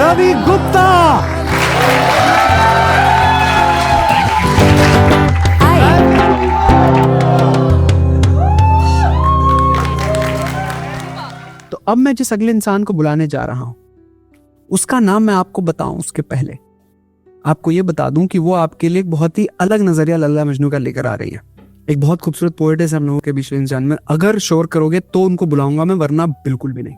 रवि गुप्ता। तो अब मैं जिस अगले इंसान को बुलाने जा रहा हूं उसका नाम मैं आपको बताऊं उसके पहले आपको ये बता दूं कि वो आपके लिए एक बहुत ही अलग नजरिया लैला मजनू का लेकर आ रही है। एक बहुत खूबसूरत पोएट है हम लोगों के बीच में, में अगर शोर करोगे तो उनको बुलाऊंगा मैं, वरना बिल्कुल भी नहीं।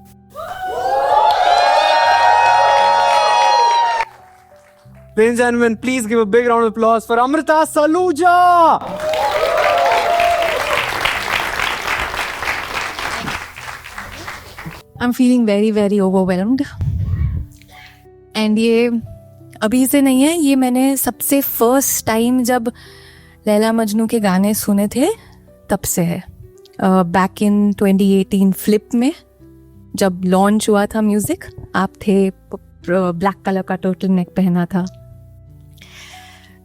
Ladies and gentlemen, please give a big round of applause for Amrita Saluja. I'm feeling very very overwhelmed. And ये अभी से नहीं है, ये मैंने सबसे फर्स्ट टाइम जब लैला मजनू के गाने सुने थे तब से है। बैक इन 2018 फ्लिप में जब लॉन्च हुआ था म्यूजिक, आप थे, ब्लैक कलर का टर्टल नेक पहना था,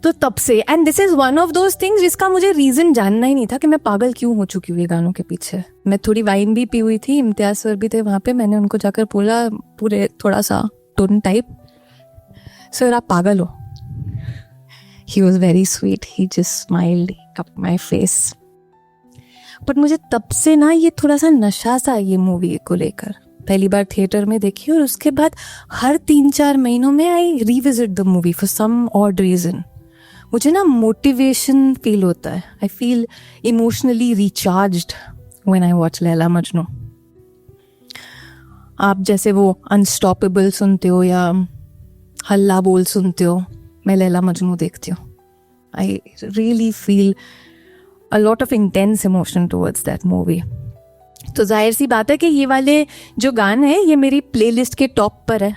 तो तब से। And this is one of those things जिसका मुझे रीजन जानना ही नहीं था कि मैं पागल क्यों हो चुकी हूँ ये गानों के पीछे। मैं थोड़ी वाइन भी पी हुई थी, इम्तियाज सर भी थे वहाँ पे, मैंने उनको जाकर बोला पूरे थोड़ा सा टोन टाइप, सर आप पागल हो। He was very sweet, he just smiled up my face. But मुझे तब से ना ये थोड़ा सा नशा सा ये मूवी को लेकर, पहली बार थिएटर में देखी और उसके बाद हर 3-4 महीनों में I revisit the movie for some odd reason. मुझे ना मोटिवेशन फील होता है, I feel emotionally recharged when I watch Laila Majnu. आप जैसे वो अनस्टॉपेबल सुनते हो या हल्ला बोल सुनते हो, मैं लैला मजनू देखती हूँ। I really feel a lot of intense emotion towards that movie. तो जाहिर सी बात है कि ये वाले जो गाने हैं ये मेरी प्लेलिस्ट के टॉप पर है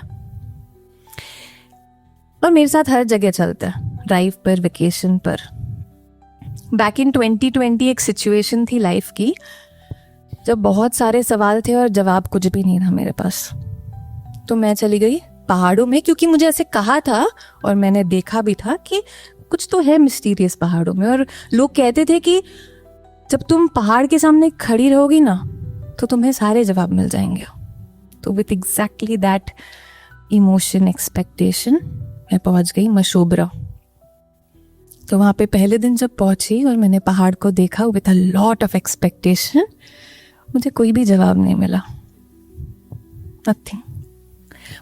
और मेरे साथ हर जगह चलता है, ड्राइव पर, वेकेशन पर। बैक इन 2020 एक सिचुएशन थी लाइफ की जब बहुत सारे सवाल थे और जवाब कुछ भी नहीं था मेरे पास। तो मैं चली गई पहाड़ों में, क्योंकि मुझे ऐसे कहा था और मैंने देखा भी था कि कुछ तो है मिस्टीरियस पहाड़ों में। और लोग कहते थे कि जब तुम पहाड़ के सामने खड़ी रहोगी ना तो तुम्हें सारे जवाब मिल जाएंगे। तो with exactly that emotion, expectation, मैं पहुंच गई मशोबरा। तो वहाँ पे पहले दिन जब पहुंची और मैंने पहाड़ को देखा with a lot of expectation, मुझे कोई भी जवाब नहीं मिला, नथिंग।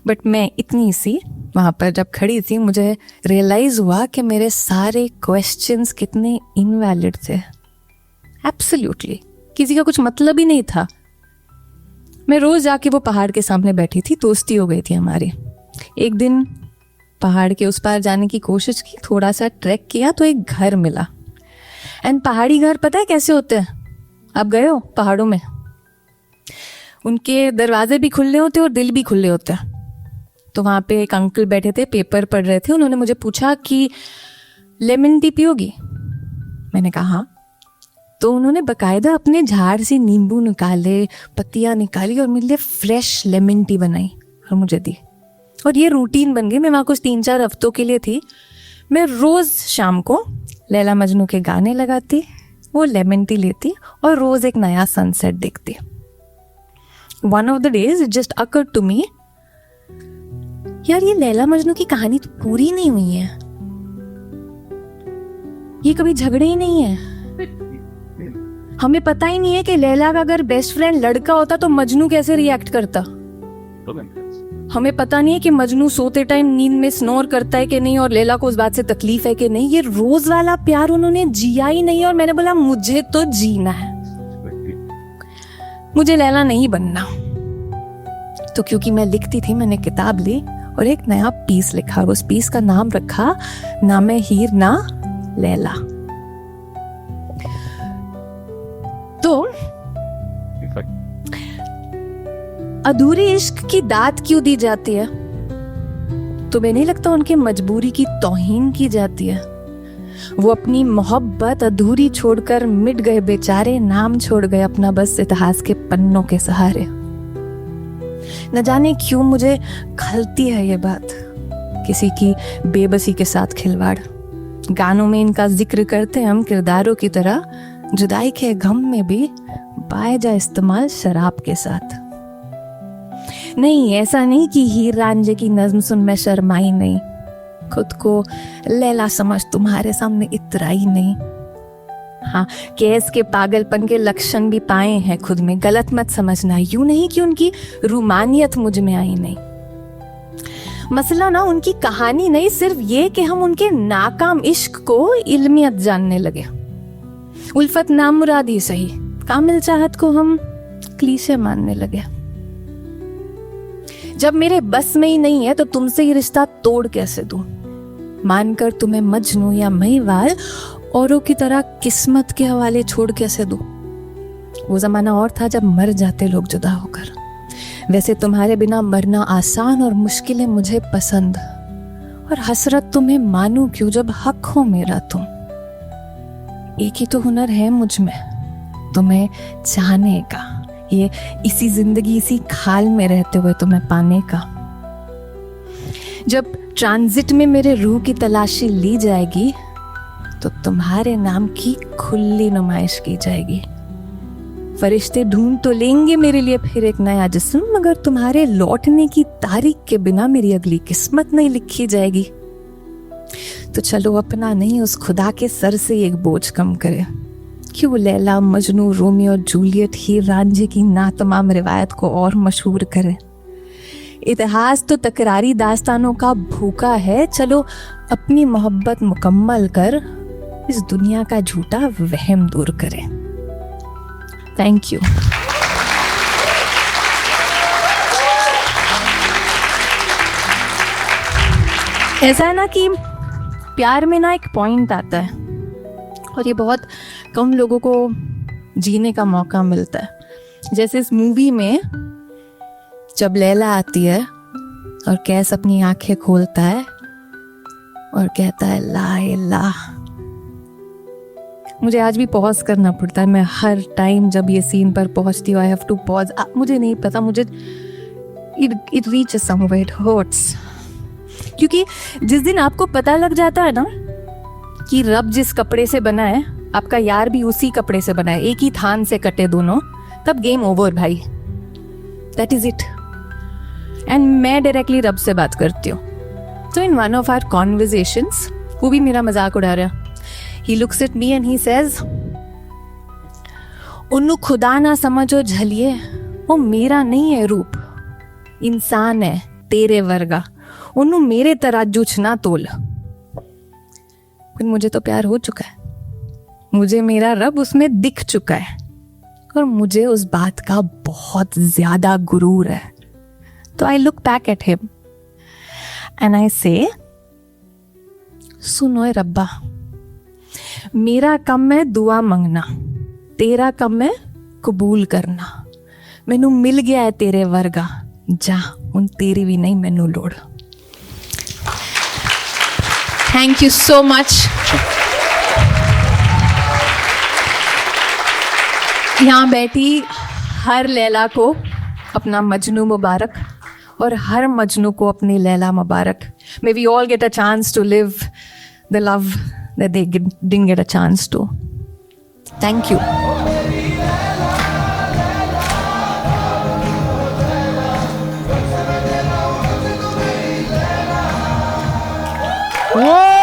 बट मैं इतनी सी वहाँ पर जब खड़ी थी, मुझे रियलाइज हुआ कि मेरे सारे क्वेश्चंस कितने इनवैलिड थे। एब्सोल्युटली किसी का कुछ मतलब ही नहीं था। मैं रोज जाके वो पहाड़ के सामने बैठी थी, दोस्ती हो गई थी हमारी। एक दिन पहाड़ के उस पार जाने की कोशिश की, थोड़ा सा ट्रैक किया तो एक घर मिला। एंड पहाड़ी घर पता है कैसे होते हैं? आप गए हो पहाड़ों में? उनके दरवाजे भी खुले होते हैं और दिल भी खुले होते हैं। तो वहाँ पे एक अंकल बैठे थे, पेपर पढ़ रहे थे। उन्होंने मुझे पूछा कि लेमन टी पियोगी? मैंने कहा हाँ। तो उन्होंने बकायदा अपने झाड़ से नींबू निकाले, पत्तियाँ निकाली और मेरे लिए फ्रेश लेमन टी बनाई और मुझे दी। और ये रूटीन बन गई। मैं वहाँ कुछ 3-4 हफ्तों के लिए थी। मैं रोज़ शाम को लैला मजनू के गाने लगाती, वो लेमन टी लेती और रोज़ एक नया सनसेट देखती। One of the days it just occurred to me, यार ये लैला मजनू की कहानी तो पूरी नहीं हुई है, ये कभी झगड़े ही नहीं है। हमें पता ही नहीं है कि लैला का अगर बेस्ट फ्रेंड लड़का होता तो मजनू कैसे रिएक्ट करता। हमें पता नहीं है कि मजनू सोते टाइम नींद में स्नोर करता है कि नहीं और लैला को उस बात से तकलीफ है कि नहीं। ये रोज वाला प्यार उन्होंने जिया ही नहीं। और मैंने बोला मुझे तो जीना है, मुझे लैला नहीं बनना। तो क्योंकि मैं लिखती थी, मैंने किताब ली और एक नया पीस लिखा। उस पीस का नाम रखा, ना मैं हीर ना लैला। तो अधूरे इश्क की दात क्यों दी जाती है? तुम्हें नहीं लगता उनके मजबूरी की तौहीन की जाती है? वो अपनी मोहब्बत अधूरी छोड़कर मिट गए बेचारे, नाम छोड़ गए अपना बस इतिहास के पन्नों के सहारे। न जाने क्यों मुझे खलती है ये बात, किसी की बेबसी के साथ खिलवाड़। गानों में इनका जिक्र करते हम किरदारों की तरह, जुदाई के गम में भी बायजा इस्तेमाल शराब के साथ। नहीं, ऐसा नहीं कि हीर रांझे की नज्म सुन मैं शर्माई नहीं, खुद को लैला समझ तुम्हारे सामने इतराई नहीं। हाँ, केस के पागलपन के लक्षण भी पाए हैं खुद में, गलत मत समझना। यूं नहीं कि उनकी रूमानियत मुझ में आई नहीं। मसला ना उनकी कहानी नहीं, सिर्फ ये कि हम उनके नाकाम इश्क को इल्मियत जानने लगे। उल्फत नामुरादी सही, कामिल चाहत को हम क्लीशे मानने लगे। जब मेरे बस में ही नहीं है तो तुमसे ये रिश्ता तोड़ कैसे दूं? मानकर तुम्हें मजनू या महिवाल औरों की तरह किस्मत के हवाले छोड़ कैसे दूं? वो जमाना और था जब मर जाते लोग जुदा होकर। वैसे तुम्हारे बिना मरना आसान और मुश्किलें मुझे पसंद, और हसरत तुम्हें मानूं क्यों जब हक हो मेरा तुम। एक ही तो हुनर है मुझ में, तुम्हें चाहने का, ये इसी जिंदगी इसी खाल में रहते हुए तुम्हें पाने का। जब ट्रांजिट में मेरे रूह की तलाशी ली जाएगी तो तुम्हारे नाम की खुली नुमाइश की जाएगी। फरिश्ते ढूंढ तो लेंगे मेरे लिए फिर एक नया जिस्म, मगर तुम्हारे लौटने की तारीख के बिना मेरी अगली किस्मत नहीं लिखी जाएगी। तो चलो अपना नहीं, उस खुदा के सर से एक बोझ कम करे। क्यों लैला मजनू रोमियो और जूलियट हीर रांझे की नातमाम रिवायत को और मशहूर करे। इतिहास तो तकरारी दास्तानों का भूखा है, चलो अपनी मोहब्बत मुकम्मल कर इस दुनिया का झूठा वहम दूर करें। Thank you. ऐसा है ना कि प्यार में ना एक पॉइंट आता है और ये बहुत कम लोगों को जीने का मौका मिलता है। जैसे इस मूवी में जब लैला आती है और कैस अपनी आंखें खोलता है और कहता है ला इलाह। मुझे आज भी पॉज करना पड़ता है। मैं हर टाइम जब ये सीन पर पहुंचती हूँ आई हैव टू पॉज। मुझे नहीं पता, मुझे it reaches somewhere, it hurts. क्योंकि जिस दिन आपको पता लग जाता है ना कि रब जिस कपड़े से बना है आपका यार भी उसी कपड़े से बना है, एक ही थान से कटे दोनों, तब गेम ओवर भाई। That is it. एंड मैं डायरेक्टली रब से बात करती हूँ। तो in one of our conversations वो भी मेरा मजाक उड़ा रहा। He looks at me and he says, उन्नु खुदा ना समझो झलिए, वो मेरा नहीं है रूप, इंसान है तेरे वर्गा, उन्नु मेरे तराजूच ना तोल। मुझे तो प्यार हो चुका है, मुझे मेरा रब उसमें दिख चुका है और मुझे उस बात का बहुत ज्यादा गुरूर है। तो I look back at him and I से, सुनो रब्बा, मेरा कम है दुआ मंगना, तेरा कम है कबूल करना। मैनू मिल गया है तेरे वर्गा, जा हुण तेरी भी नहीं मैनू लोड़। Thank you so much. यहाँ बैठी हर लैला को अपना मजनू मुबारक और हर मजनू को अपनी लैला मुबारक। May we all get a chance to live the love that they didn't get a chance to. Thank you. Whoa!